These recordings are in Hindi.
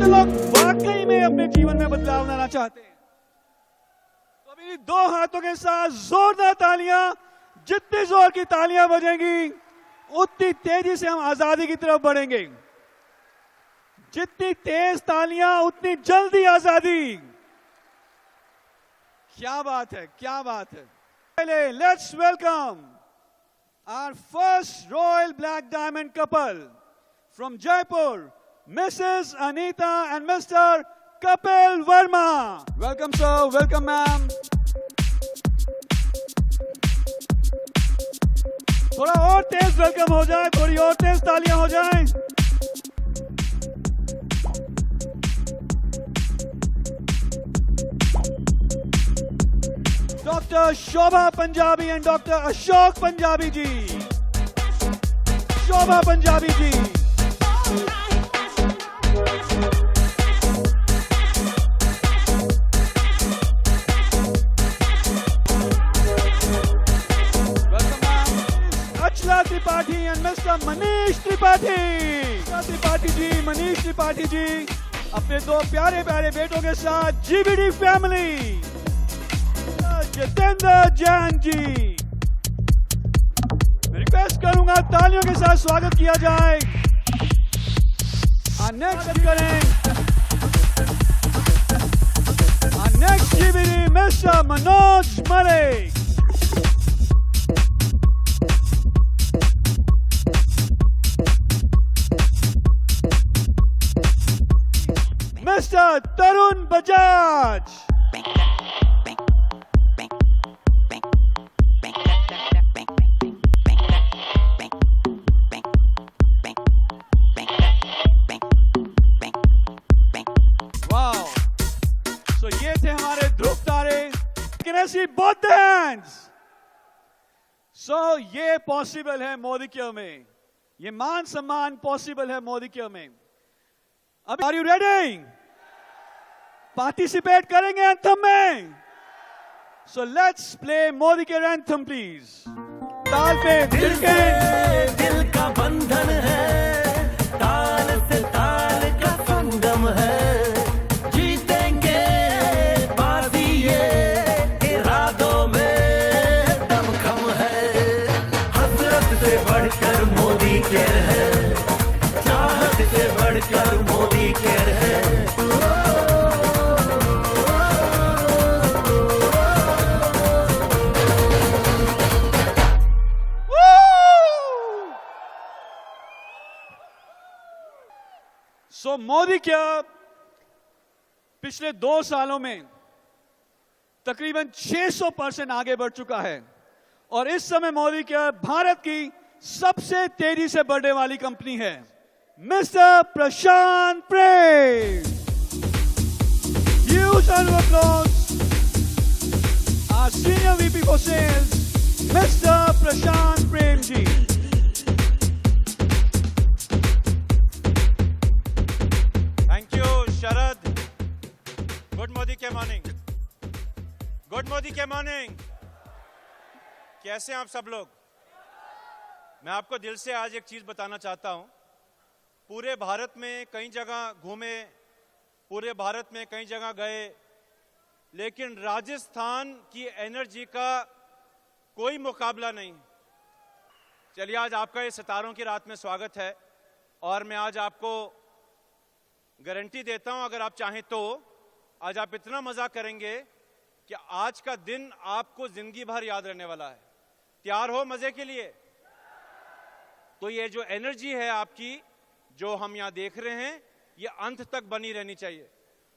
कितने लोग वाकई में अपने जीवन में बदलाव लाना चाहते हैं? तो अभी दो हाथों के साथ जोरदार तालियां, जितनी जोर की तालियां बजेंगी उतनी तेजी से हम आजादी की तरफ बढ़ेंगे। जितनी तेज तालियां उतनी जल्दी आजादी। क्या बात है, क्या बात है। पहले let's welcome our first royal black diamond couple from Jaipur, Mrs Anita and Mr Kapil Verma. Welcome sir, welcome ma'am. थोड़ा और तेज वेलकम हो जाए, थोड़ी और तेज तालियां हो जाएं। Doctor Shobha Punjabi and doctor Ashok Punjabi ji. Shobha Punjabi ji, Achala Tripathi and mister Manish Tripathi. Tripathi ji, Manish Tripathi ji अपने दो प्यारे प्यारे बेटों के साथ जीबीडी फैमिली। जितेंद्र जैन जी, मैं रिक्वेस्ट करूंगा तालियों के साथ स्वागत किया जाए। नेक्स्ट करें next GBD mister Manoj Malik. Mister Tarun Bajaj. So ये थे हमारे ध्रुव तारे। Can I see both the hands? So ये पॉसिबल है मोदी केयर में, ये मान सम्मान पॉसिबल है मोदी केयर में। अब आर यू रेडी? पार्टिसिपेट करेंगे एंथम में? So let's play Modi care anthem please. ताल पे दिल के दिल का बंधन है, ताल से ताल का संगम है। मोदी केयर है, चाहत से बढ़कर मोदी केयर है। सो मोदी केयर पिछले 2 सालों में तकरीबन 600% आगे बढ़ चुका है और इस समय मोदी केयर भारत की सबसे तेजी से बढ़ने वाली कंपनी है। Mister Prashant Prem. Huge round of applause. Our senior VP for sales, Mr. Prashant Prem ji. Thank you, Sharad. Good Modi के मॉर्निंग। गुड मोदी के मॉर्निंग। कैसे हैं आप सब लोग? मैं आपको दिल से आज एक चीज बताना चाहता हूं। पूरे भारत में कई जगह घूमे, पूरे भारत में कई जगह गए, लेकिन राजस्थान की एनर्जी का कोई मुकाबला नहीं। चलिए आज आपका ये सितारों की रात में स्वागत है और मैं आज आपको गारंटी देता हूं, अगर आप चाहें तो आज आप इतना मजा करेंगे कि आज का दिन आपको जिंदगी भर याद रहने वाला है। तैयार हो मजे के लिए? तो ये जो एनर्जी है आपकी, जो हम यहाँ देख रहे हैं, ये अंत तक बनी रहनी चाहिए।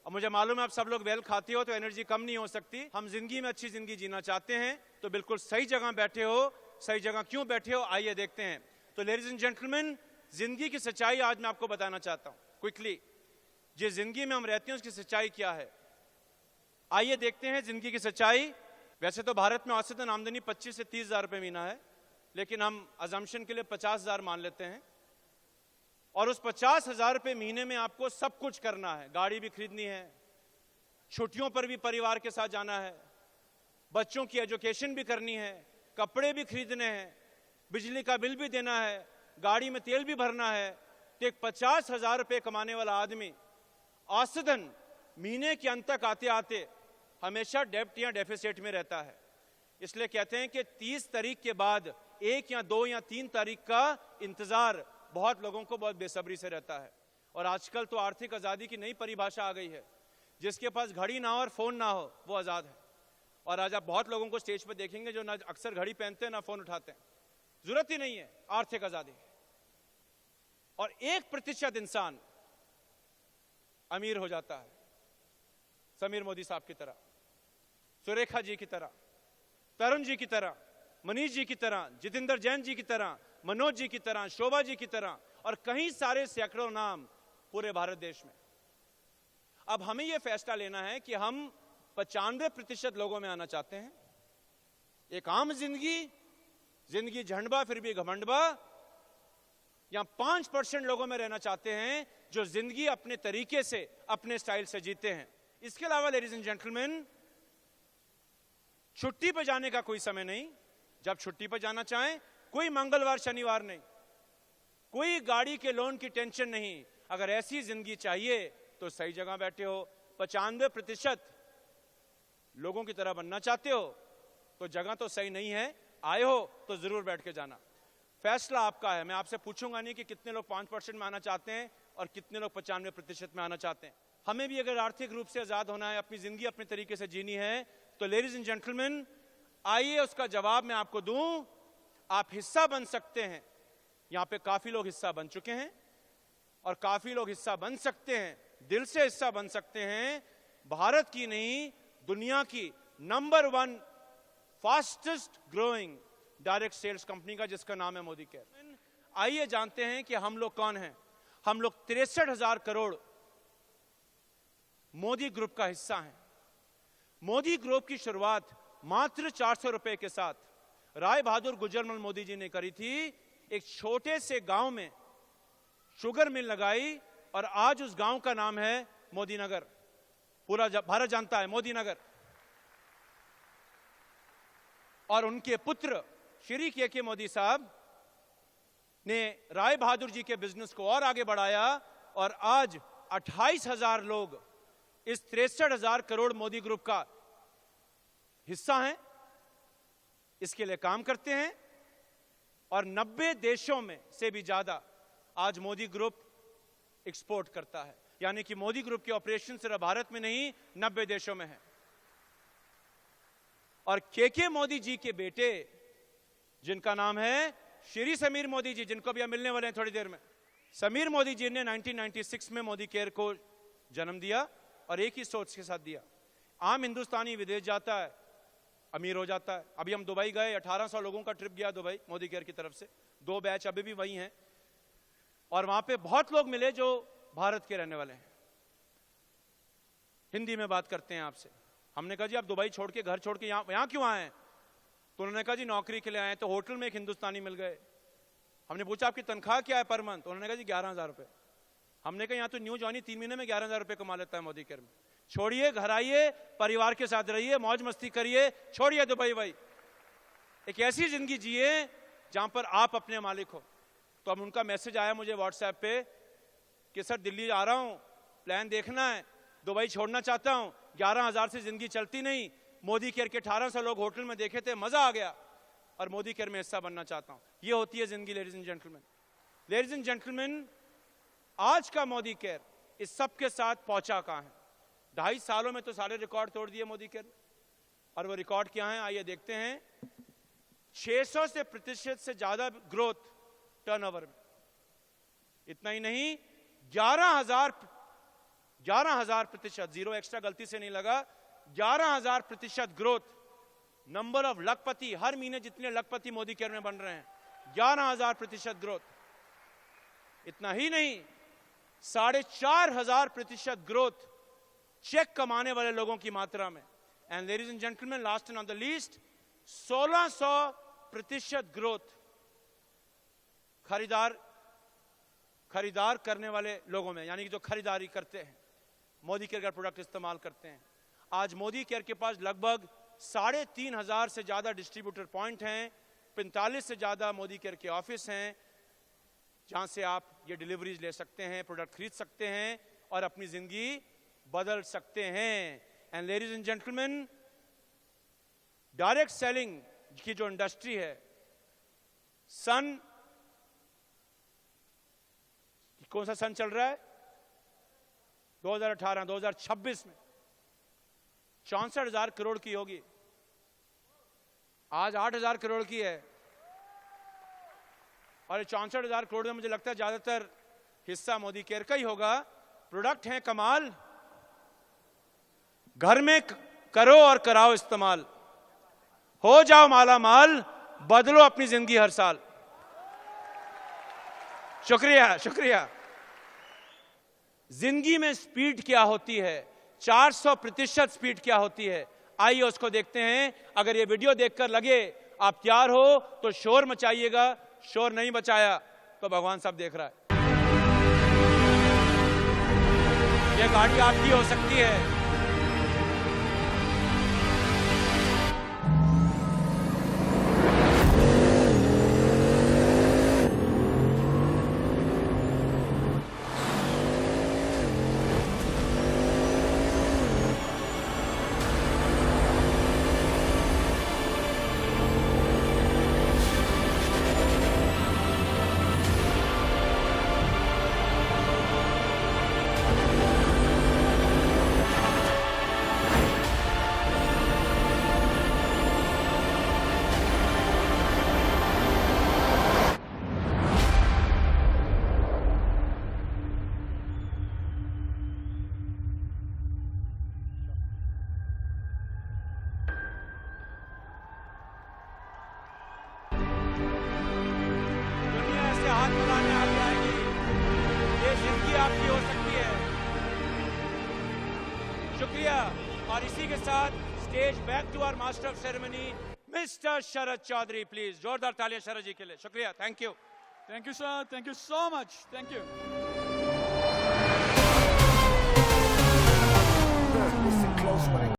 और मुझे मालूम है आप सब लोग वेल खाते हो तो एनर्जी कम नहीं हो सकती। हम जिंदगी में अच्छी जिंदगी जीना चाहते हैं तो बिल्कुल सही जगह बैठे हो। सही जगह क्यों बैठे हो, आइए देखते हैं। तो लेडीज एंड जेंटलमैन, जिंदगी की सच्चाई आज मैं आपको बताना चाहता हूँ क्विकली। जिस जिंदगी में हम रहते हैं उसकी सच्चाई क्या है, आइए देखते हैं जिंदगी की सच्चाई। वैसे तो भारत में औसतन आमदनी 25 से 30 हजार रुपये महीना है, लेकिन हम अजम्पशन के लिए 50,000 मान लेते हैं। और उस 50,000 रुपये महीने में आपको सब कुछ करना है। गाड़ी भी खरीदनी है, छुट्टियों पर भी परिवार के साथ जाना है, बच्चों की एजुकेशन भी करनी है, कपड़े भी खरीदने हैं, बिजली का बिल भी देना है, गाड़ी में तेल भी भरना है। तो एक 50,000 रुपये कमाने वाला आदमी औसतन महीने के अंत तक आते आते हमेशा डेब्ट या डेफिसिट में रहता है। इसलिए कहते हैं कि 30 तारीख के बाद 1 या 2 या 3 तारीख का इंतजार बहुत लोगों को बहुत बेसब्री से रहता है। और आजकल तो आर्थिक आजादी की नई परिभाषा आ गई है, जिसके पास घड़ी ना हो और फोन ना हो वो आजाद है। और आज आप बहुत लोगों को स्टेज पर देखेंगे जो ना अक्सर घड़ी पहनते हैं ना फोन उठाते हैं। जरूरत ही नहीं है आर्थिक आजादी। और 1% इंसान अमीर हो जाता है, समीर मोदी साहब की तरह, सुरेखा जी की तरह, तरुण जी की तरह, मनीष जी की तरह, जितेंद्र जैन जी की तरह, मनोज जी की तरह, शोभा जी की तरह, और कई सारे सैकड़ों नाम पूरे भारत देश में। अब हमें यह फैसला लेना है कि हम 95% लोगों में आना चाहते हैं, एक आम जिंदगी झंडबा फिर भी घमंडबा, या 5% लोगों में रहना चाहते हैं जो जिंदगी अपने तरीके से अपने स्टाइल से जीते हैं। इसके अलावा लेडीज एंड जेंटलमैन, छुट्टी पर जाने का कोई समय नहीं। जब छुट्टी पर जाना चाहें, कोई मंगलवार शनिवार नहीं, कोई गाड़ी के लोन की टेंशन नहीं। अगर ऐसी जिंदगी चाहिए तो सही जगह बैठे हो। 95% लोगों की तरह बनना चाहते हो तो जगह तो सही नहीं है, आए हो तो जरूर बैठ के जाना। फैसला आपका है। मैं आपसे पूछूंगा नहीं कि कितने लोग 5% में आना चाहते हैं और कितने लोग 95% में आना चाहते हैं। हमें भी अगर आर्थिक रूप से आजाद होना है, अपनी जिंदगी अपने तरीके से जीनी है, तो लेडीज एंड जेंटलमैन आइए उसका जवाब मैं आपको दूं। आप हिस्सा बन सकते हैं। यहां पे काफी लोग हिस्सा बन चुके हैं और काफी लोग हिस्सा बन सकते हैं, दिल से हिस्सा बन सकते हैं भारत की नहीं दुनिया की number 1 fastest growing direct sales company का, जिसका नाम है मोदी केयर। आइए जानते हैं कि हम लोग कौन हैं। हम लोग 63,000 करोड़ मोदी ग्रुप का हिस्सा हैं। मोदी ग्रुप की शुरुआत मात्र 400 रुपए के साथ राय बहादुर गुजरमल मोदी जी ने करी थी। एक छोटे से गांव में शुगर मिल लगाई और आज उस गांव का नाम है मोदी नगर। पूरा भारत जानता है मोदी नगर। और उनके पुत्र श्री के मोदी साहब ने राय बहादुर जी के बिजनेस को और आगे बढ़ाया और आज 28,000 लोग इस 63,000 करोड़ मोदी ग्रुप का हिस्सा हैं, इसके लिए काम करते हैं। और 90 देशों में से भी ज्यादा आज मोदी ग्रुप एक्सपोर्ट करता है। यानी कि मोदी ग्रुप के ऑपरेशन सिर्फ भारत में नहीं 90 देशों में है। और के मोदी जी के बेटे जिनका नाम है श्री समीर मोदी जी, जिनको भी हम मिलने वाले हैं थोड़ी देर में। समीर मोदी जी ने 1996 में मोदी केयर को जन्म दिया और एक ही सोच के साथ दिया। आम हिंदुस्तानी विदेश जाता है, अमीर हो जाता है। अभी हम दुबई गए, 1800 लोगों का ट्रिप गया दुबई मोदी केयर की तरफ से। 2 बैच अभी भी वही हैं और वहां पे बहुत लोग मिले जो भारत के रहने वाले हैं, हिंदी में बात करते हैं आपसे। हमने कहा जी आप दुबई छोड़ के, घर छोड़ के यहां क्यों आए हैं? तो उन्होंने कहा जी नौकरी के लिए आए। तो होटल में एक हिंदुस्तानी मिल गए। हमने पूछा आपकी तनख्वाह क्या है पर मंथ? तो उन्होंने कहा जी 11,000 रुपए। हमने कहा यहाँ तो न्यू जॉइन 3 महीने में 11,000 रुपए कमा लेता है मोदी केयर में। छोड़िए, घर आइए, परिवार के साथ रहिए, मौज मस्ती करिए, छोड़िए दुबई भाई, एक ऐसी जिंदगी जिए जहां पर आप अपने मालिक हो। तो अब उनका मैसेज आया मुझे व्हाट्सएप पे कि सर दिल्ली आ रहा हूं, प्लान देखना है, दुबई छोड़ना चाहता हूं, 11,000 से जिंदगी चलती नहीं। मोदी केयर के 1800 लोग होटल में देखे थे, मजा आ गया और मोदी केयर में हिस्सा बनना चाहता हूं। ये होती है जिंदगी ladies and gentleman. Ladies and gentleman, आज का मोदी केयर इस सब के साथ पहुंचा कहां है? 2.5 सालों में तो सारे रिकॉर्ड तोड़ दिए मोदी केयर। और वो रिकॉर्ड क्या है आइए देखते हैं। 600% से ज्यादा ग्रोथ टर्नओवर में। इतना ही नहीं, 11,000%, जीरो एक्स्ट्रा गलती से नहीं लगा, 11,000% ग्रोथ नंबर ऑफ लखपति। हर महीने जितने लखपति मोदी केयर में बन रहे हैं, 11,000% ग्रोथ। इतना ही नहीं, 4,500% ग्रोथ चेक कमाने वाले लोगों की मात्रा में। And ladies and gentleman, last and not the least, 1600% growth खरीदार करने वाले लोगों में, यानी कि जो खरीदारी करते हैं, मोदी केयर का प्रोडक्ट इस्तेमाल करते हैं। आज मोदी केयर के पास लगभग 3,500 से ज्यादा डिस्ट्रीब्यूटर पॉइंट हैं, 45 से ज्यादा मोदी केयर के ऑफिस हैं, जहां से आप ये डिलीवरीज ले सकते हैं, प्रोडक्ट खरीद सकते हैं और अपनी जिंदगी बदल सकते हैं। And ladies and gentleman, direct selling की जो इंडस्ट्री है, सन, कौन सा सन चल रहा है? 2018, 2026 में 64,000 करोड़ की होगी, आज 8,000 करोड़ की है। और 64,000 करोड़ में मुझे लगता है ज्यादातर हिस्सा मोदी केयर का ही होगा। प्रोडक्ट है कमाल, घर में करो और कराओ इस्तेमाल, हो जाओ माला माल, बदलो अपनी जिंदगी हर साल। शुक्रिया, शुक्रिया। जिंदगी में स्पीड क्या होती है, 400% स्पीड क्या होती है, आइए उसको देखते हैं। अगर ये वीडियो देखकर लगे आप तैयार हो तो शोर मचाइएगा, शोर नहीं मचाया तो भगवान सब देख रहा है। ये गाड़ी आपकी हो सकती है। हाथ मिलाने आ जाएगी, ये जिंदगी आपकी हो सकती है। शुक्रिया। और इसी के साथ stage back to our master of ceremony Mr Sharad Chaudhary, please जोरदार तालियां शरद जी के लिए। शुक्रिया, thank you. Thank you sir, thank you so much, thank you. Listen close when I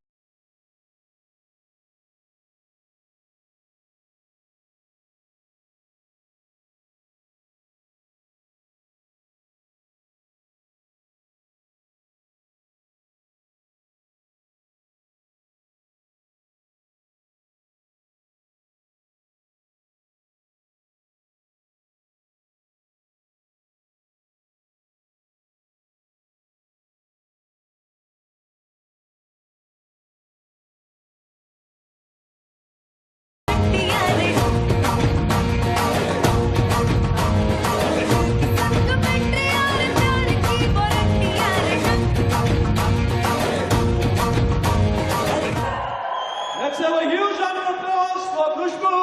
Let's have a huge round of applause for Khushbu.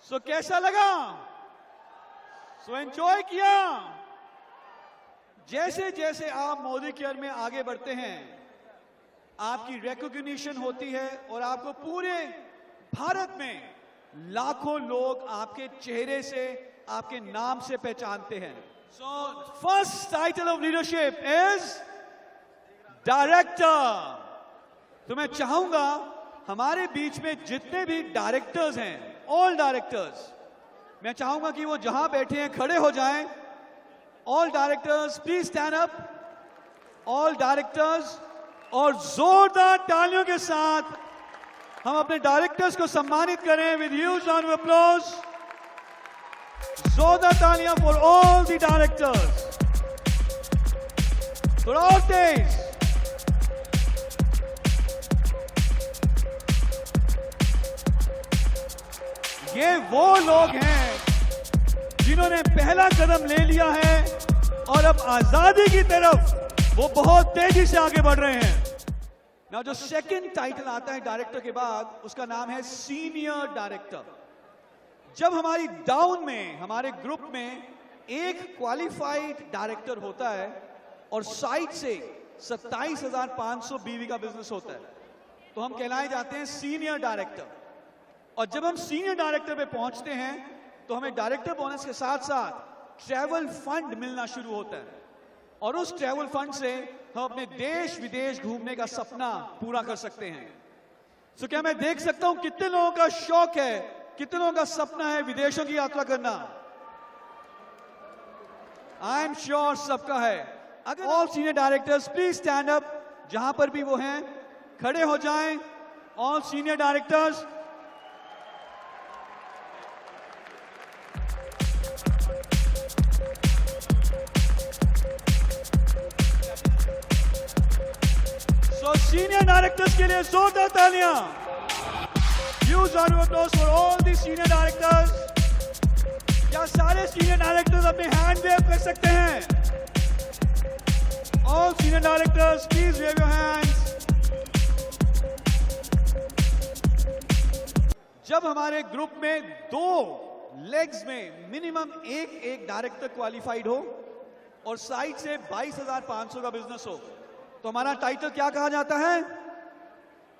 So कैसा लगा? So enjoy किया? जैसे जैसे आप मोदी केयर में आगे बढ़ते हैं, आपकी रिकॉग्निशन होती है और आपको पूरे भारत में लाखों लोग आपके चेहरे से, आपके नाम से पहचानते हैं। So first title of leadership is director. तो मैं चाहूंगा हमारे बीच में जितने भी डायरेक्टर्स हैं, ऑल डायरेक्टर्स, मैं चाहूंगा कि वो जहां बैठे हैं खड़े हो जाएं। All directors please stand up, all directors. और जोरदार तालियों के साथ हम अपने डायरेक्टर्स को सम्मानित करें with huge round of applause. जोरदार तालियां फॉर ऑल द डायरेक्टर्स। थोड़ा और तेज। ये वो लोग हैं जिन्होंने पहला कदम ले लिया है और अब आजादी की तरफ वो बहुत तेजी से आगे बढ़ रहे हैं। ना जो सेकंड टाइटल आता है डायरेक्टर के बाद, उसका नाम है सीनियर डायरेक्टर। जब हमारी डाउन में, हमारे ग्रुप में एक क्वालिफाइड डायरेक्टर होता है और साइड से 27,500 बीवी का बिजनेस होता है, तो हम कहलाए जाते हैं सीनियर डायरेक्टर। और जब हम सीनियर डायरेक्टर पे पहुंचते हैं तो हमें डायरेक्टर बोनस के साथ साथ ट्रैवल फंड मिलना शुरू होता है, और उस ट्रैवल फंड से हम अपने देश विदेश घूमने का सपना पूरा कर सकते हैं। तो क्या मैं देख सकता हूं कितने लोगों का शौक है, कितने लोगों का सपना है विदेशों की यात्रा करना? आई एम श्योर सबका है। अगर all senior directors please stand up, जहां पर भी वो हैं खड़े हो जाएं। All senior directors, so senior directors के लिए जोरदार तालियां। Huge round of applause for all the senior directors. क्या सारे सीनियर डायरेक्टर्स अपने हैंड वेव कर सकते हैं? All senior directors, please wave your hands. जब हमारे ग्रुप में 2 लेग्स में मिनिमम एक डायरेक्टर क्वालिफाइड हो और साइड से 22,500 का बिजनेस हो, तो हमारा टाइटल क्या कहा जाता है?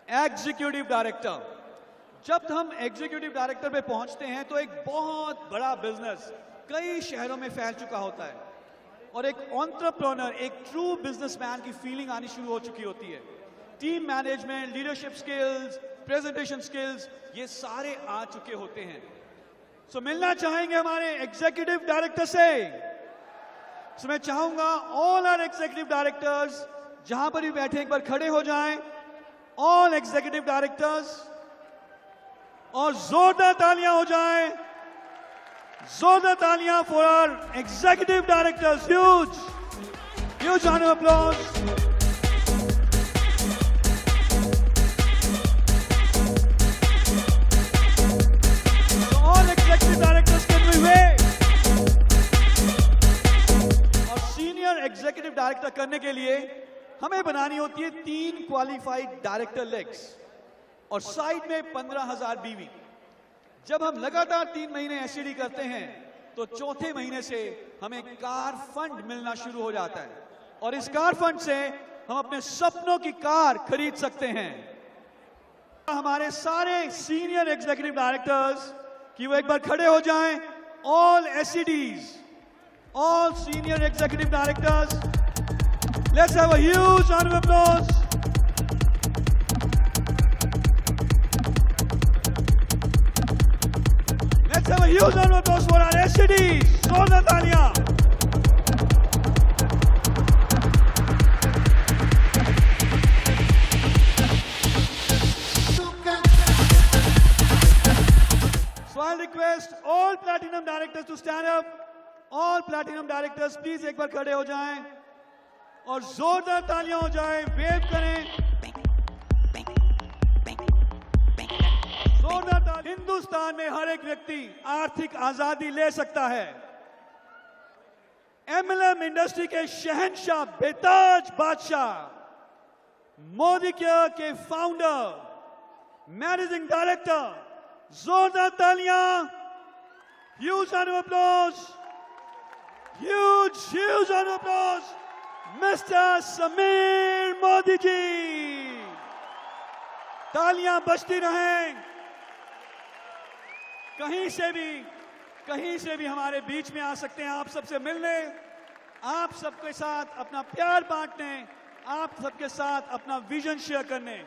Executive director. जब हम एग्जीक्यूटिव डायरेक्टर पे पहुंचते हैं तो एक बहुत बड़ा बिजनेस कई शहरों में फैल चुका होता है और एक एंटरप्रेन्योर, एक ट्रू बिजनेसमैन की फीलिंग आनी शुरू हो चुकी होती है। Team management, leadership skills, presentation skills, ये सारे आ चुके होते हैं। सो मिलना चाहेंगे हमारे एग्जीक्यूटिव डायरेक्टर से। सो मैं चाहूंगा ऑल आर एग्जीक्यूटिव डायरेक्टर्स जहां पर भी बैठे एक बार खड़े हो जाएं। ऑल एग्जीक्यूटिव डायरेक्टर्स, और जोरदार तालियां हो जाएं। जोरदार तालियां for our executive directors. Huge round of applause. All executive directors can we wait. और सीनियर एग्जीक्यूटिव डायरेक्टर करने के लिए हमें बनानी होती है 3 क्वालिफाइड डायरेक्टर लेग्स और साइड में 15,000 बीवी। जब हम लगातार 3 महीने एसईडी करते हैं तो चौथे महीने से हमें कार फंड मिलना शुरू हो जाता है और इस कार फंड से हम अपने सपनों की कार खरीद सकते हैं। हमारे सारे सीनियर एग्जीक्यूटिव डायरेक्टर्स कि वो एक बार खड़े हो जाएं। All SEDs, all senior executive directors, let's have a huge round of applause. Let's have a huge round of applause for our SCDs. जोरदार तालियां। So I'll request all platinum directors to stand up. All platinum directors, please एक बार खड़े हो जाएं और जोरदार तालियां हो जाएं, वेव करें। हिंदुस्तान में हर एक व्यक्ति आर्थिक आजादी ले सकता है। एमएलएम इंडस्ट्री के शहंशाह, बेताज बादशाह, मोदी केयर के फाउंडर, मैनेजिंग डायरेक्टर, जोरदार तालियां, huge round of applause, huge round of applause, mister Sameer Modi ji. तालियां बजती रहें। कहीं से भी हमारे बीच में आ सकते हैं आप सबसे मिलने, आप सबके साथ अपना प्यार बांटने, आप सबके साथ अपना विजन शेयर करने।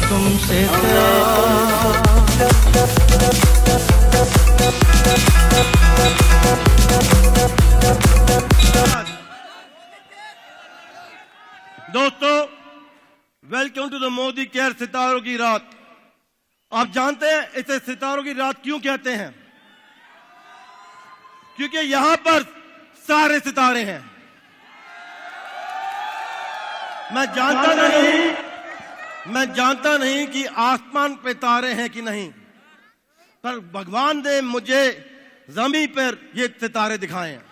तुमसे प्यार। दोस्तों, welcome to the Modi care सितारों की रात। आप जानते हैं इसे सितारों की रात क्यों कहते हैं? क्योंकि यहां पर सारे सितारे हैं। मैं जानता नहीं कि आसमान पे तारे हैं कि नहीं, पर भगवान ने मुझे जमीन पर ये सितारे दिखाए हैं।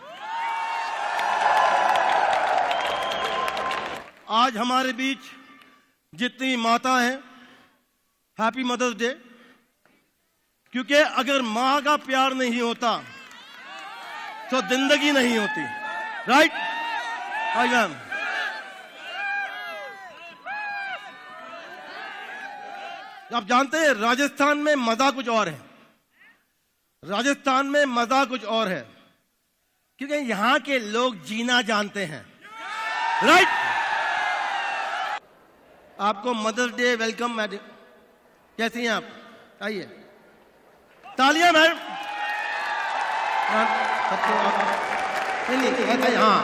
आज हमारे बीच जितनी माता हैं, हैप्पी मदर्स डे। क्योंकि अगर मां का प्यार नहीं होता तो जिंदगी नहीं होती। राइट? आई मैम। आप जानते हैं राजस्थान में मजा कुछ और है। राजस्थान में मजा कुछ और है क्योंकि यहां के लोग जीना जानते हैं। राइट? आपको मदर्स डे वेलकम मैडम। कैसी हैं आप? आइए, तालियां मैडम। नहीं, हाँ,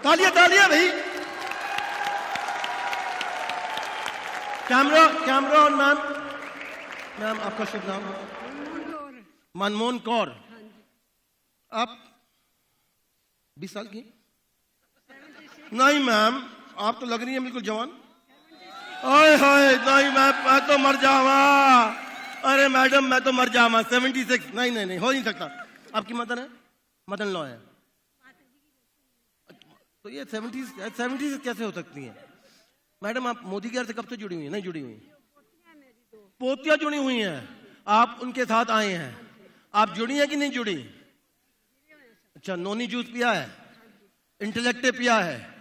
तालियां भाई। Camera on ma'am. मैम आपका शुभ नाम? मनमोहन कौर। आप 20 साल की? नहीं मैम, आप तो लग रही हैं बिल्कुल जवान। ओए होए, नहीं मैं तो मर जावा। अरे मैडम मैं तो मर जावा। 76। नहीं हो नहीं सकता। आपकी मदर है? मदर लॉ है तो ये 70 कैसे हो सकती है? मैडम आप मोदी केयर से कब से जुड़ी हुई हैं? नहीं जुड़ी हुई? पोतियां जुड़ी हुई हैं। आप उनके साथ आए हैं। आप जुड़ी हैं कि नहीं जुड़ी? अच्छा, नोनी जूस पिया है? इंटेलेक्टे पिया है?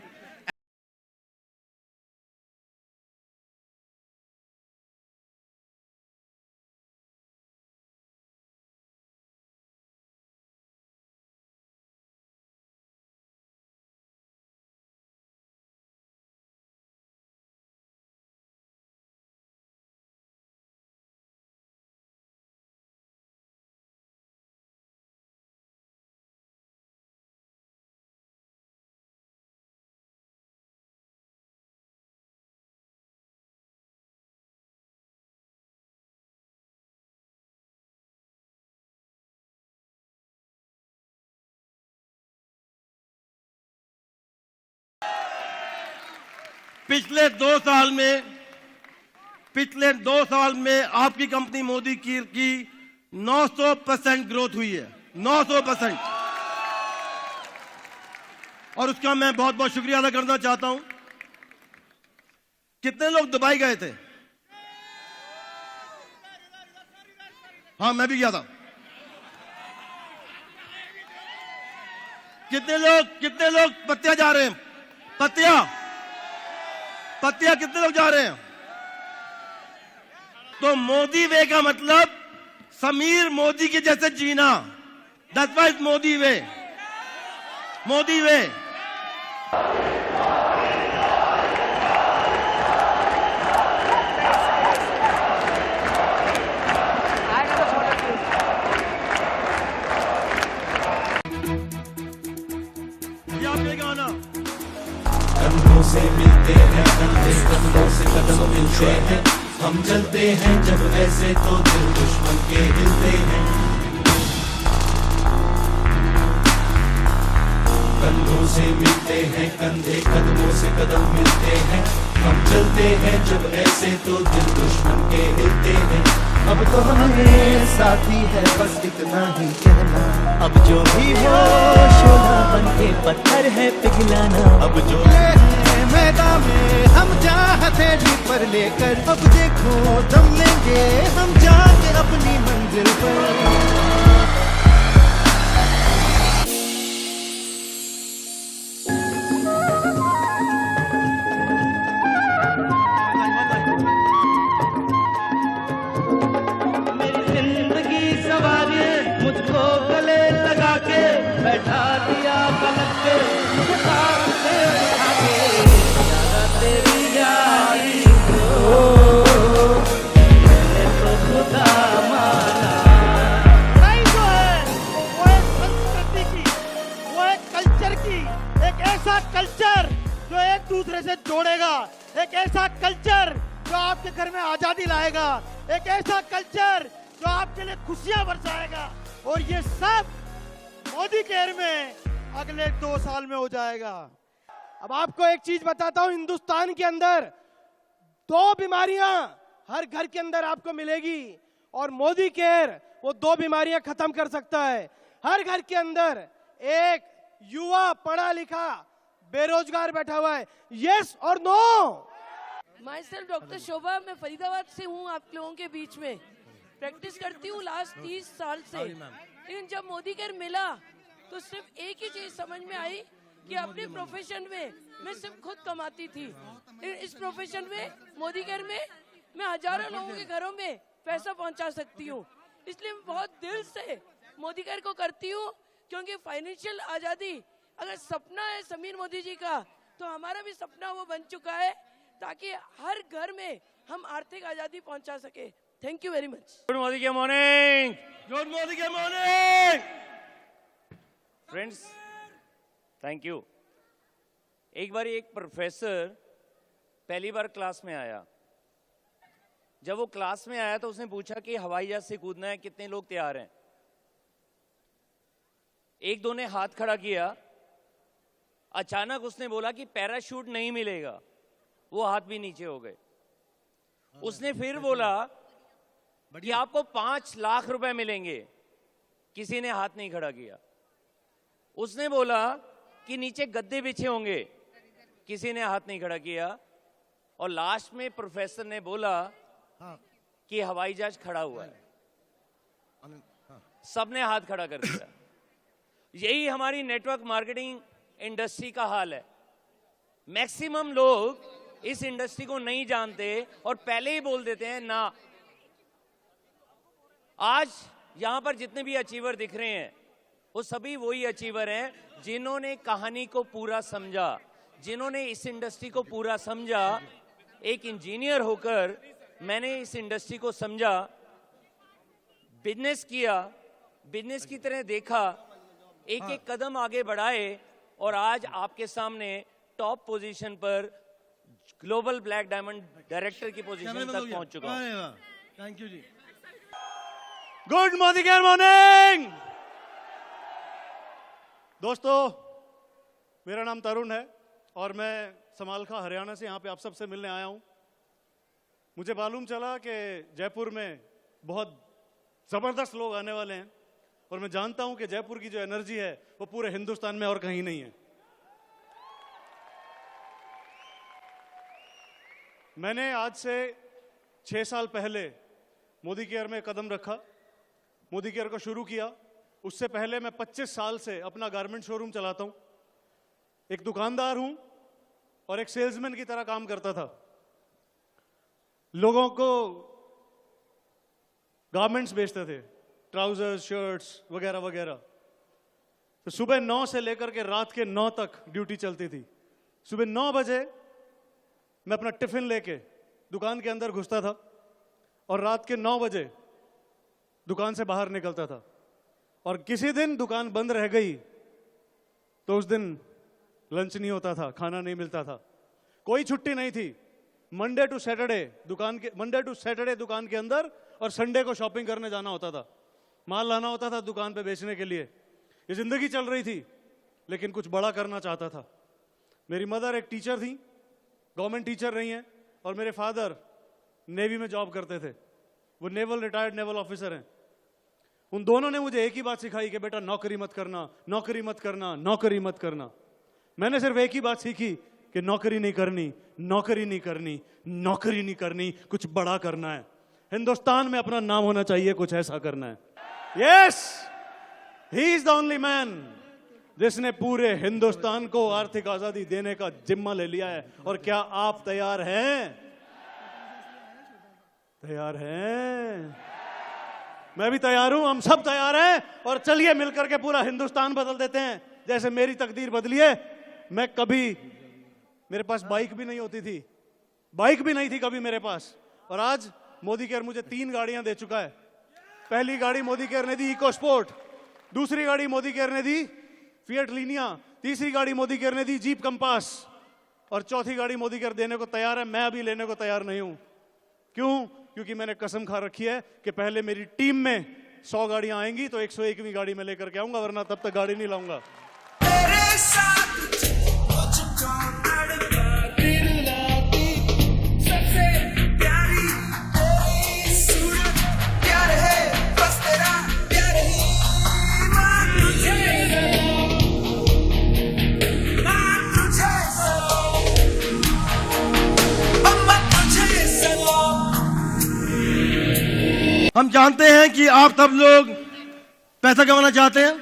पिछले 2 साल में आपकी कंपनी मोदी की 900% ग्रोथ हुई है। 900%। और उसका मैं बहुत बहुत शुक्रिया अदा करना चाहता हूं। कितने लोग दुबई गए थे? हाँ, मैं भी गया था। कितने लोग पत्तियां जा रहे हैं? पत्तियां कितने लोग जा रहे हैं? तो मोदी वे का मतलब समीर मोदी के जैसे जीना। दैट्स व्हाई मोदी वे। मोदी वे। ये आप ये गाना कंधों से मिलते हैं कंधे, कंधों से कदम मिलते हैं। हम चलते हैं जब ऐसे तो दिल दुश्मन के हिलते हैं। कंधों से मिलते हैं कंधे, कदमों से कदम मिलते हैं। हम चलते हैं जब ऐसे तो दिल दुश्मन के हिलते हैं। अब तो हमें साथी है बस इतना ही कहना। अब जो भी हो शोला बनके पत्थर है पिघलाना। अब जो मैदान में हम चाहते जी पर लेकर। अब देखो दम लेंगे हम जाके अपनी मंजिल पर। मुझको गले लगा के बैठा दिया पलक पे, मुझे साथ से उठा के याद तेरी यारी को दूसरे से जोड़ेगा, एक ऐसा कल्चर जो आपके घर में आजादी लाएगा, एक ऐसा कल्चर जो आपके लिए खुशियां बरसाएगा, और ये सब मोदी केयर में अगले 2 साल में हो जाएगा। अब आपको एक चीज बताता हूं, हिंदुस्तान के अंदर 2 बीमारियां हर घर के अंदर आपको मिलेगी, और मोदी केयर वो 2 बीमारियां खत्म कर सकता है। हर घर के अंदर एक युवा पढ़ा लिखा बेरोजगार बैठा हुआ है, यस और नो? माई सेल्फ डॉक्टर शोभा, मैं फरीदाबाद से हूँ, आप लोगों के बीच में प्रैक्टिस करती हूँ लास्ट 30 साल से। लेकिन जब मोदी केयर मिला तो सिर्फ एक ही चीज समझ में आई कि अपने प्रोफेशन में मैं सिर्फ खुद कमाती थी, लेकिन इस प्रोफेशन में मोदी केयर में मैं हजारों लोगों के घरों में पैसा पहुंचा सकती हूँ। इसलिए मैं बहुत दिल से मोदी केयर को करती हूँ, क्योंकि फाइनेंशियल आजादी अगर सपना है समीर मोदी जी का, तो हमारा भी सपना वो बन चुका है, ताकि हर घर में हम आर्थिक आजादी पहुंचा सके। Thank you very much. Good Modi के मॉर्निंग। गुड मोदी के मॉर्निंग। Friends, thank you. एक बार एक प्रोफेसर पहली बार क्लास में आया। जब वो क्लास में आया तो उसने पूछा कि हवाई जहाज से कूदना है, कितने लोग तैयार हैं? 1-2 ने हाथ खड़ा किया। अचानक उसने बोला कि पैराशूट नहीं मिलेगा, वो हाथ भी नीचे हो गए। उसने फिर बोला कि आपको 5 लाख रुपए मिलेंगे, किसी ने हाथ नहीं खड़ा किया। उसने बोला कि नीचे गद्दे बिछे होंगे, किसी ने हाथ नहीं खड़ा किया। और लास्ट में प्रोफेसर ने बोला कि हवाई जहाज खड़ा हुआ है, सबने हाथ खड़ा कर दिया। यही हमारी नेटवर्क मार्केटिंग इंडस्ट्री का हाल है। मैक्सिमम लोग इस इंडस्ट्री को नहीं जानते और पहले ही बोल देते हैं ना। आज यहां पर जितने भी अचीवर दिख रहे हैं वो सभी वही अचीवर हैं जिन्होंने कहानी को पूरा समझा, जिन्होंने इस इंडस्ट्री को पूरा समझा। एक इंजीनियर होकर मैंने इस इंडस्ट्री को समझा, बिजनेस किया, बिजनेस की तरह देखा, एक एक कदम आगे बढ़ाए, और आज आपके सामने टॉप पोजीशन पर ग्लोबल ब्लैक डायमंड डायरेक्टर की पोजीशन तक पहुंच चुका हूं। Thank you ji. Good Modi care morning. दोस्तों, मेरा नाम तरुण है और मैं समालखा हरियाणा से यहाँ पे आप सबसे मिलने आया हूँ। मुझे मालूम चला कि जयपुर में बहुत जबरदस्त लोग आने वाले हैं, और मैं जानता हूं कि जयपुर की जो एनर्जी है वो पूरे हिंदुस्तान में और कहीं नहीं है। मैंने आज से 6 साल पहले मोदी केयर में कदम रखा, मोदी केयर को शुरू किया। उससे पहले मैं 25 साल से अपना गारमेंट शोरूम चलाता हूं। एक दुकानदार हूं और एक सेल्समैन की तरह काम करता था। लोगों को गारमेंट्स बेचते थे, ट्राउजर्स, शर्ट्स वगैरह वगैरह। तो सुबह 9 से लेकर के रात के 9 तक ड्यूटी चलती थी। सुबह 9 बजे मैं अपना टिफिन लेके दुकान के अंदर घुसता था और रात के 9 बजे दुकान से बाहर निकलता था। और किसी दिन दुकान बंद रह गई तो उस दिन लंच नहीं होता था, खाना नहीं मिलता था, कोई छुट्टी नहीं थी। मंडे टू सैटरडे दुकान के अंदर, और संडे को शॉपिंग करने जाना होता था, माल लाना होता था दुकान पे बेचने के लिए। ये जिंदगी चल रही थी, लेकिन कुछ बड़ा करना चाहता था। मेरी मदर एक टीचर थी, गवर्नमेंट टीचर रही हैं, और मेरे फादर नेवी में जॉब करते थे। वो रिटायर्ड नेवल ऑफिसर हैं। उन दोनों ने मुझे एक ही बात सिखाई कि बेटा नौकरी मत करना, नौकरी मत करना, नौकरी मत करना। मैंने सिर्फ एक ही बात सीखी कि नौकरी नहीं करनी, नौकरी नहीं करनी, नौकरी नहीं करनी, कुछ बड़ा करना है। हिंदुस्तान में अपना नाम होना चाहिए, कुछ ऐसा करना है। Yes, he is the only man जिसने पूरे हिंदुस्तान को आर्थिक आजादी देने का जिम्मा ले लिया है। और क्या आप तैयार हैं? तैयार हैं? मैं भी तैयार हूं, हम सब तैयार हैं। और चलिए मिलकर के पूरा हिंदुस्तान बदल देते हैं, जैसे मेरी तकदीर बदली है। मैं कभी, मेरे पास बाइक भी नहीं होती थी, बाइक भी नहीं थी कभी मेरे पास, और आज मोदी केयर मुझे 3 गाड़ियां दे चुका है। पहली गाड़ी मोदी केयर ने दी इको स्पोर्ट, दूसरी गाड़ी मोदी केयर ने दी फिएट लीनिया, तीसरी गाड़ी मोदी केयर ने दी जीप कंपास, और चौथी गाड़ी मोदी केयर देने को तैयार है, मैं अभी लेने को तैयार नहीं हूं। क्यों? क्योंकि मैंने कसम खा रखी है कि पहले मेरी टीम में 100 गाड़ियां आएंगी तो 101वीं गाड़ी में लेकर के आऊंगा, वरना तब तक गाड़ी नहीं लाऊंगा। हम जानते हैं कि आप सब लोग पैसा कमाना चाहते हैं।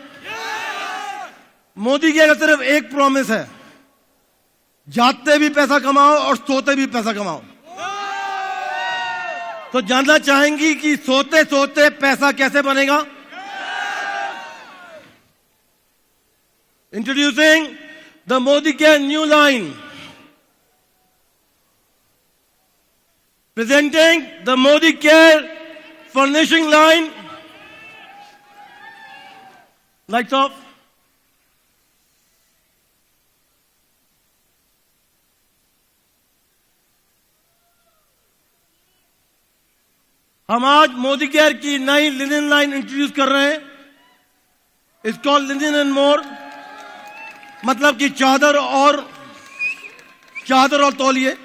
मोदी की अगर सिर्फ एक प्रॉमिस है, जागते भी पैसा कमाओ और सोते भी पैसा कमाओ। तो जानना चाहेंगी कि सोते सोते पैसा कैसे बनेगा? Introducing the Modi care new line, presenting the Modi care furnishing line. Lights off. हम आज मोदी केयर की नई लिनन लाइन इंट्रोड्यूस कर रहे हैं। इट्स कॉल्ड लिनन एंड मोर, मतलब कि चादर और तौलिए।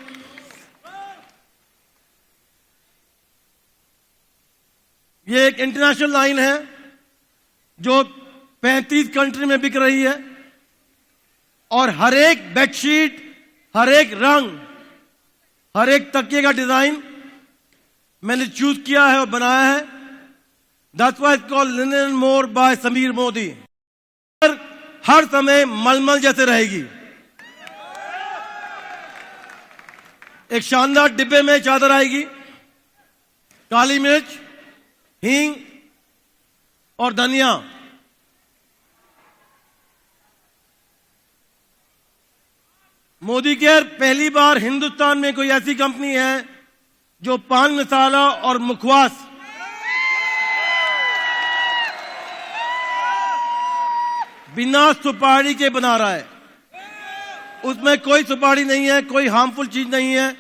ये एक इंटरनेशनल लाइन है जो 35 कंट्री में बिक रही है और हर एक बेडशीट, हर एक रंग, हर एक तकिए का डिजाइन मैंने चूज किया है और बनाया है। That's why it's called linen and more by Sameer Modi. हर समय मलमल जैसे रहेगी। एक शानदार डिब्बे में चादर आएगी, काली मिर्च, हींग और धनिया। मोदी केयर पहली बार हिंदुस्तान में कोई ऐसी कंपनी है जो पान मसाला और मुखवास बिना सुपारी के बना रहा है। उसमें कोई सुपारी नहीं है, कोई हार्मफुल चीज नहीं है।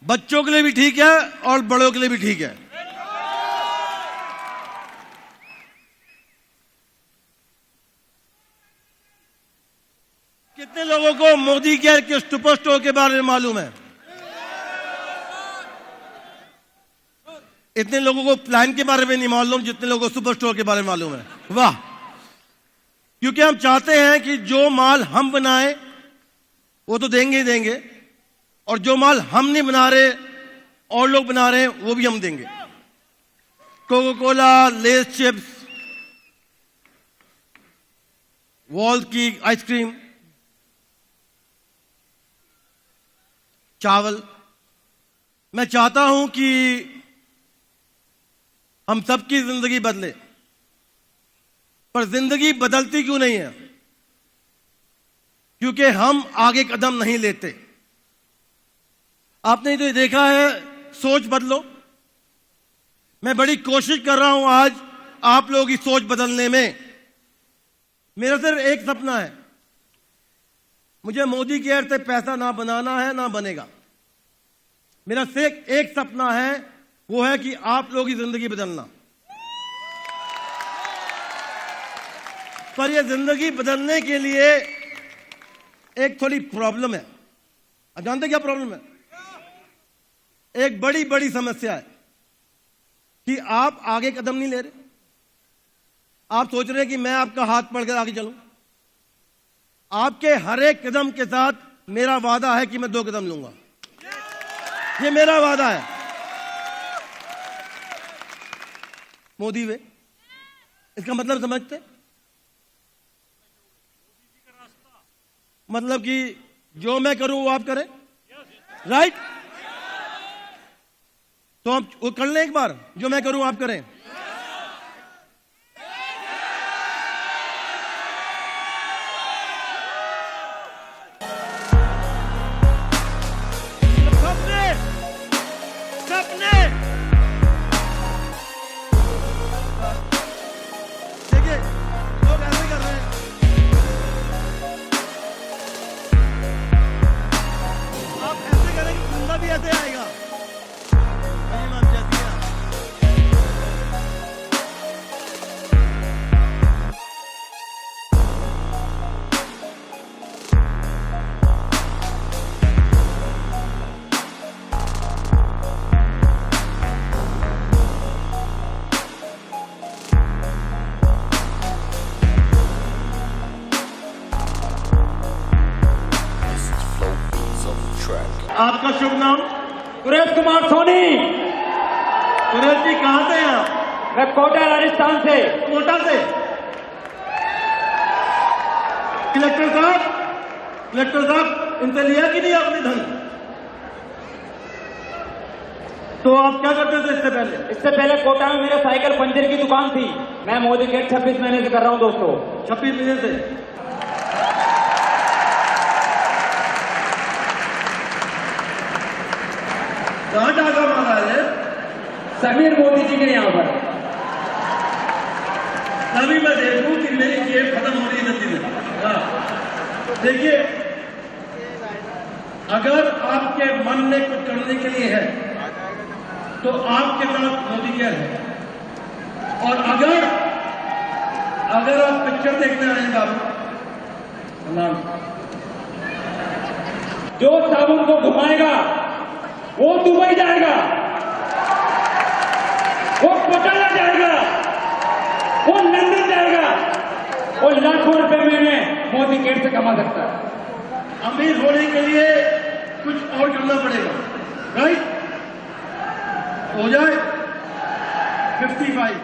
बच्चों के लिए भी ठीक है और बड़ों के लिए भी ठीक है। कितने लोगों को मोदी केयर के सुपर स्टोर के बारे में मालूम है? इतने लोगों को प्लान के बारे में नहीं मालूम जितने लोगों को सुपर स्टोर के बारे में मालूम है। वाह! क्योंकि हम चाहते हैं कि जो माल हम बनाए वो तो देंगे ही देंगे, और जो माल हम नहीं बना रहे और लोग बना रहे हैं वो भी हम देंगे। Coca Cola, Lay's chips, walls की आइसक्रीम, चावल। मैं चाहता हूं कि हम सबकी जिंदगी बदले, पर जिंदगी बदलती क्यों नहीं है? क्योंकि हम आगे कदम नहीं लेते। आपने तो देखा है, सोच बदलो। मैं बड़ी कोशिश कर रहा हूं आज आप लोगों की सोच बदलने में। मेरा सिर्फ एक सपना है, मुझे मोदी केयर से पैसा ना बनाना है ना बनेगा। मेरा सिर्फ एक सपना है, वो है कि आप लोगों की जिंदगी बदलना। पर यह जिंदगी बदलने के लिए एक थोड़ी प्रॉब्लम है। आप जानते क्या प्रॉब्लम है? एक बड़ी बड़ी समस्या है कि आप आगे कदम नहीं ले रहे। आप सोच रहे हैं कि मैं आपका हाथ पकड़कर आगे चलूं। आपके हर एक कदम के साथ मेरा वादा है कि मैं 2 कदम लूंगा। ये मेरा वादा है। मोदी वे, इसका मतलब समझते? मतलब कि जो मैं करूं वो आप करें, राइट? तो हम वो कर लें एक बार, जो मैं करूं आप करें। कैसे आएगा? जी मैम, जैसी हैं। आपका शुभ नाम? सुरेश कुमार सोनी। सुरेश जी कहाँ से हैं आप? मैं कोटा राजस्थान से। कोटा से। कलेक्टर साहब इनसे लिया कि नहीं आपने धन? तो आप क्या करते थे इससे पहले? इससे पहले कोटा में मेरे साइकिल पंचर की दुकान थी। मैं मोदी गेट 26 महीने से कर रहा हूँ दोस्तों। 26 महीने से। कहाँ डाका मारा है? समीर मोदी जी के यहाँ पर। अभी मैं देखूं कि मेरी जेब खत्म हो रही है नदी में। हाँ, देखिए, अगर आपके मन में कुछ करने के लिए है तो आपके साथ मोदी केयर है। और अगर आप पिक्चर देखने आए बाबू, जो साबुन को घुमाएगा वो दुबई जाएगा, वो कोटाला जाएगा, वो लंदन जाएगा, वो लाखों रुपए महीने मोदी गेट से कमा सकता है। अमीर होने के लिए कुछ और करना पड़ेगा, राइट? हो जाए 55।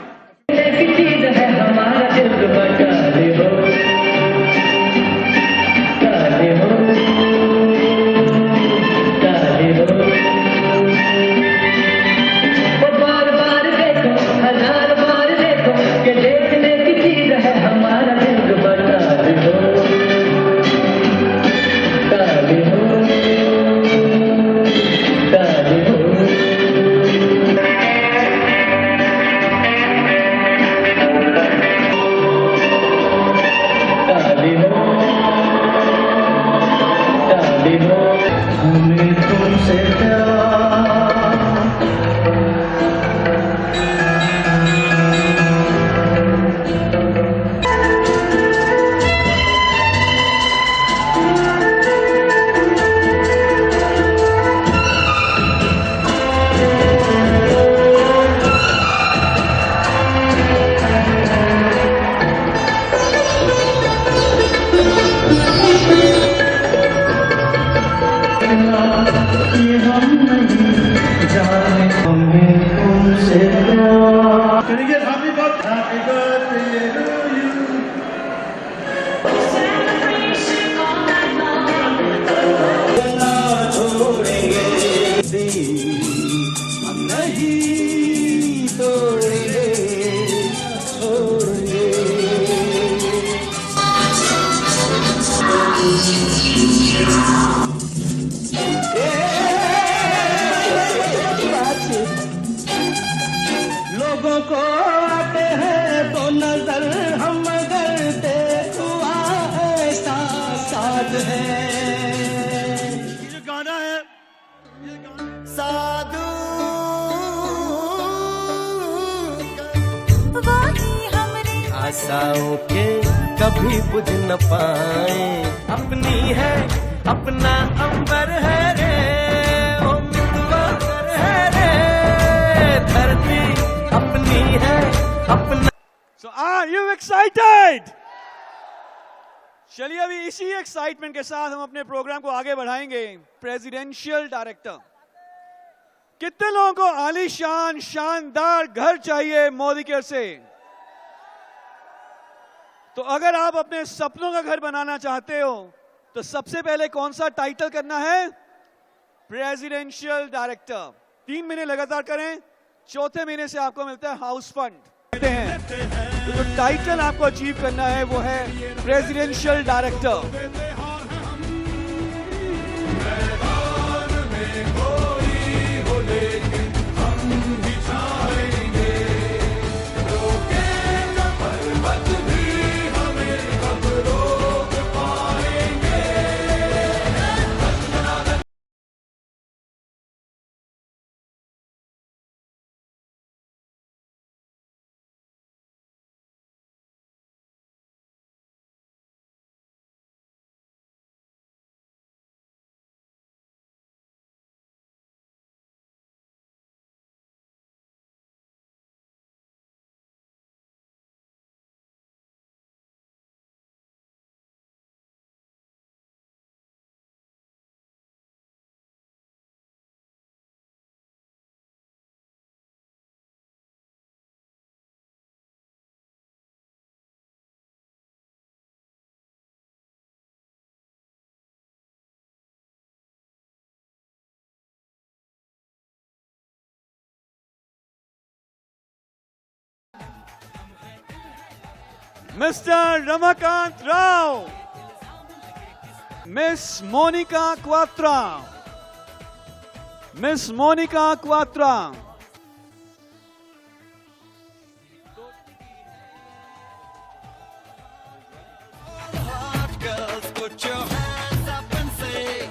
चलिए, हैप्पी बर्थडे टू यू। नहीं तोड़ेंगे, छोड़ेंगे। लोगों को आते हैं तो नजर, हम करते हुआ ऐसा साथ है। ये जो गाना है, साधु आशाओं के कभी बुझ न पाए, अपनी है अपना अंबर है रे, ओ मितवा कर है रे, धरती अपनी है अपना। So are you excited? चलिए अभी इसी एक्साइटमेंट के साथ हम अपने प्रोग्राम को आगे बढ़ाएंगे। प्रेसिडेंशियल डायरेक्टर, कितने लोगों को आलीशान शानदार घर चाहिए मोदी केयर से? तो अगर आप अपने सपनों का घर बनाना चाहते हो तो सबसे पहले कौन सा टाइटल करना है? Presidential director. 3 महीने लगातार करें, चौथे महीने से आपको मिलता है हाउस फंड। तो जो टाइटल आपको अचीव करना है वो है presidential director. Mr. Ramakant Rao, Miss Monica Quatra, Miss Monica Quatra. Girls, put your hands up and say,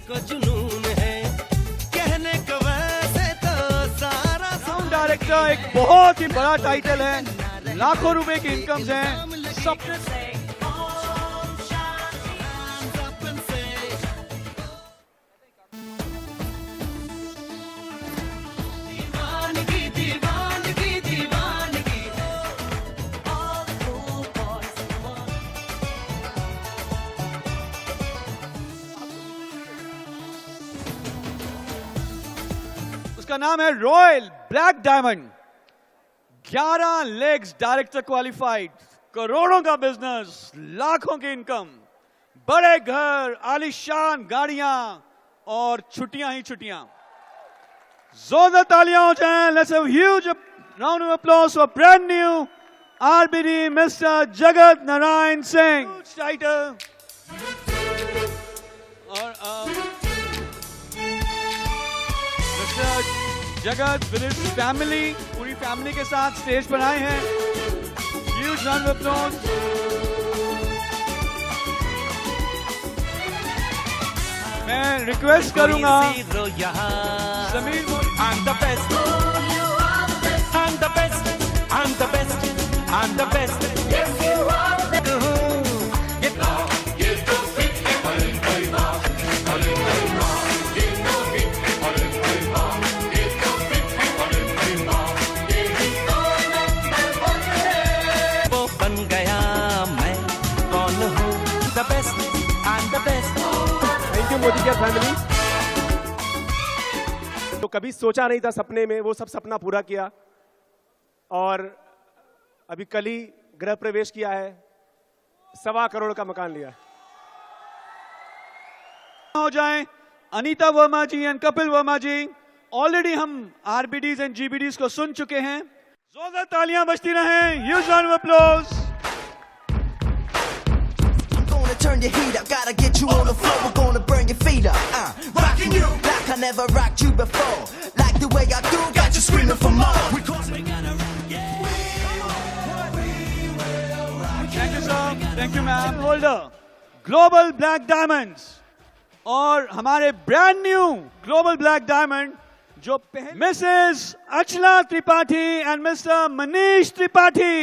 को जुनून है कहने को वैसे तो सारा साउंड डायरेक्टर एक बहुत ही बड़ा टाइटल है, लाखों रुपए की इनकम्स हैं, सबसे दीवानगी दीवानगी दीवानगी उसका नाम है royal black diamond. 11 legs director qualified, करोड़ों का बिजनेस, लाखों की इनकम, बड़े घर, आलीशान गाड़ियां और छुट्टियां ही छुट्टियां। जोरदार तालियां हो जाएं। Let's have a huge round of applause for brand new RBD Mr. Jagat Narayan Singh. Huge title. और Mr. जगत विद हिज फैमिली, पूरी फैमिली के साथ स्टेज पर आए हैं। Huge round of applause. मैं रिक्वेस्ट करूंगा Sameer Modi, I'm the best I'm the best I'm the best I'm the best Yes you are वो बन गया मैं कौन हूँ the best I'm the best thank you Modi care family. तो कभी सोचा नहीं था सपने में, वो सब सपना पूरा किया और अभी कल ही गृह प्रवेश किया है, 1.25 करोड़ का मकान लिया। हो जाए अनीता वर्मा जी एंड कपिल वर्मा जी। ऑलरेडी हम आरबीडीज एंड जीबीडीज को सुन चुके हैं। जोरदार तालियां बजती रहें। Huge round of applause. Gonna turn your heat up, gotta get you on the floor. We're gonna burn your feet up. Rocking you like I never rocked you before. Like the way I do, got you screaming for more. We gonna rock, yeah. Thank you sir. Thank you ma'am. Holder Global Black Diamonds और हमारे brand new global black diamond जो Mrs Achala Tripathi and mister Manish Tripathi.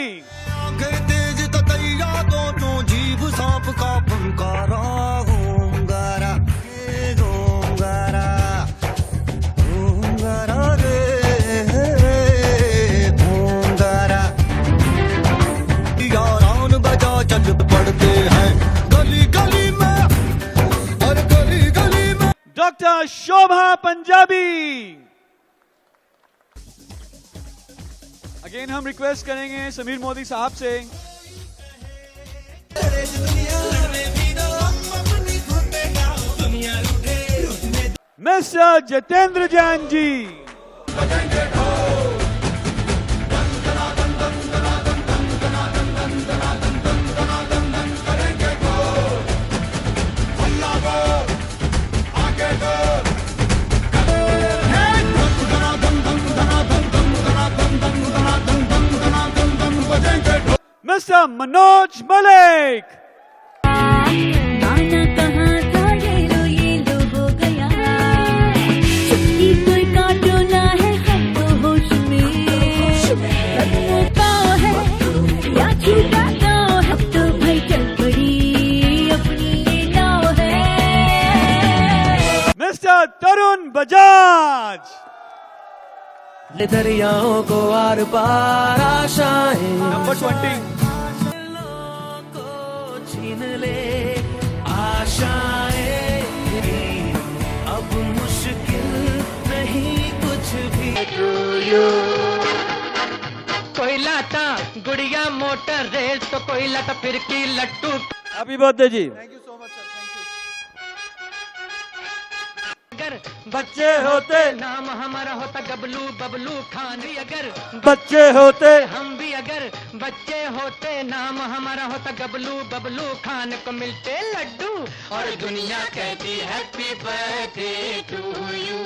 तेज ततैया दोनों जीभ सांप का फंकारा होंगारा होंगारा होंगारा रे होंगारा यारान बजा चल पड़ते हैं गली गली में और गली गली में। डॉक्टर शोभा पंजाबी। अगेन हम रिक्वेस्ट करेंगे समीर मोदी साहब से। मिस्टर जितेंद्र जैन जी। मिस्टर मनोज मलिक। गाना कहाँ था ये लो हो गया छुट्टी कोई काटो ना है हम तो होश में कदमों पाओ है या छूटा गाँव है तो भाई चल पड़ी अपनी ये नाव है। मिस्टर तरुण बजाज। दरियाओं को आर पार आशाएं नंबर 20 को छीन ले आशाएं अब मुश्किल नहीं कुछ भी। कोई लाता गुड़िया मोटर रेस तो कोई लाता फिर की लट्टू। Happy birthday ji. Thank you so much sir, thank you. अगर बच्चे होते नाम हमारा होता गबलू बबलू खान भी अगर बच्चे होते हम भी अगर बच्चे होते नाम हमारा होता गबलू बबलू खान को मिलते लड्डू और दुनिया कहती happy birthday to you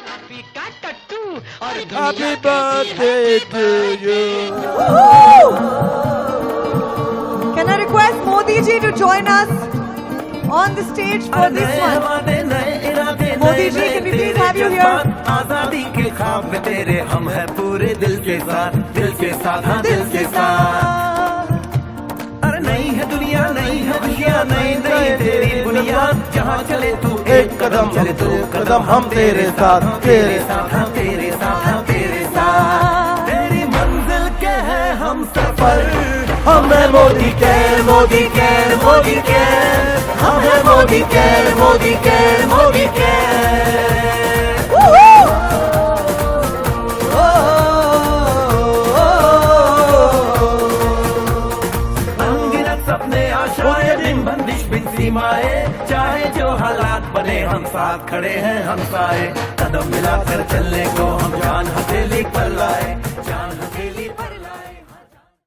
happy का टट्टू और happy birthday to you Can I request Modi ji to join us on the stage for this one? Modi ji, can we please have you here? आजादी के ख्वाब में तेरे हम हैं पूरे दिल के साथ, दिल के साथ, हाँ दिल के साथ। अरे नहीं है दुनिया, नहीं है दुनिया, नहीं नहीं तेरी बुनियाद, जहाँ चले तू एक कदम, चले तू कदम, हम तेरे साथ, तेरे साथ, हाँ तेरे साथ, हाँ तेरे साथ। तेरी मंजिल के हैं हम सफर, हम हैं Modi care, Modi care, Modi care, हम हैं Modi care, Modi care, Modi care. अनगिनत सपने आशाएं, दिन बंदिश बिन सीमाएं, चाहे जो हालात बने हम साथ खड़े हैं हम साए, कदम मिलाकर चलने को हम जान हथेली पर लाए, जान